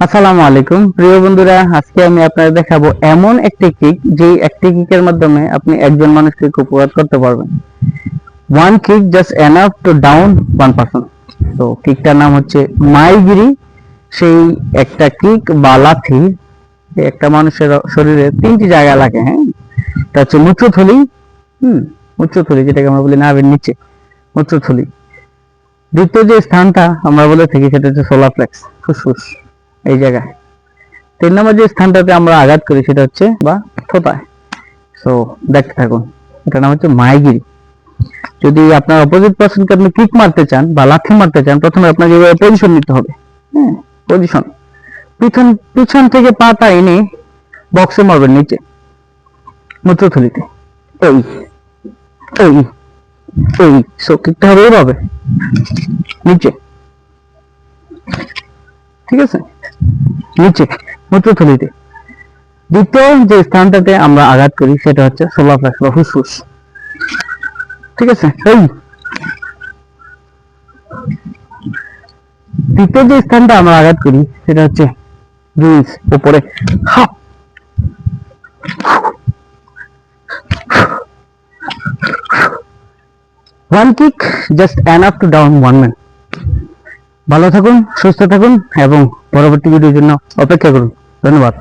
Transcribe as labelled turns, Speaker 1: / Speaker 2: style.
Speaker 1: আসসালামু আলাইকুম প্রিয় বন্ধুরা, আজকে আমি আপনাদের দেখাবো এমন একটি কিক যেই একটি কিকের মাধ্যমে আপনি একজন মানুষকে উপকার করতে পারবেন। One kick just enough to down one person. তো কিকটার নাম হচ্ছে মাইগিরি। সেই একটা কিক বা লাথি একটা মানুষের শরীরে তিনটি জায়গা লাগে। হ্যাঁ, এটা হচ্ছে মূত্রথলি, মূত্রথলি যেটাকে আমরা বলি নাভির নিচে মূত্রথলি। দ্বিতীয় যে স্থানটা আমরা বলে থাকি সেটা হচ্ছে সোলার ফ্লেক্স, ফুসফুস, এই জায়গায়। 3 নম্বর যে স্থানটাতে আমরা আঘাত করি সেটা হচ্ছে বা থোতায়। সো দেখতে থাকুন, এটার নাম হচ্ছে মাইগিরি। যদি আপনার অপোজিট পার্সনকে আপনি কিক মারতে চান বা লাথি মারতে চান, প্রথমে আপনাকে পজিশন নিতে হবে। হ্যাঁ, পজিশন। পিছন থেকে পাটা এনে বক্সে মারবেন নিচে মূত্রথলিতে। এই এই এই সো কিকটা হবে এভাবে নিচে, ঠিক আছে, নিচে মূত্রথলিতে। দ্বিতীয় যে স্থানটাতে আমরা আঘাত করি সেটা হচ্ছে সোলার ফ্লেক্স বা ফুসফুস, ঠিক আছে। এই তৃতীয় যে স্থানটা আমরা আঘাত করি সেটা হচ্ছে গ্রিলস, উপরে। One kick just enough to down one man. ভালো থাকুন, সুস্থ থাকুন এবং পরবর্তী ভিডিওর জন্য অপেক্ষা করুন। ধন্যবাদ।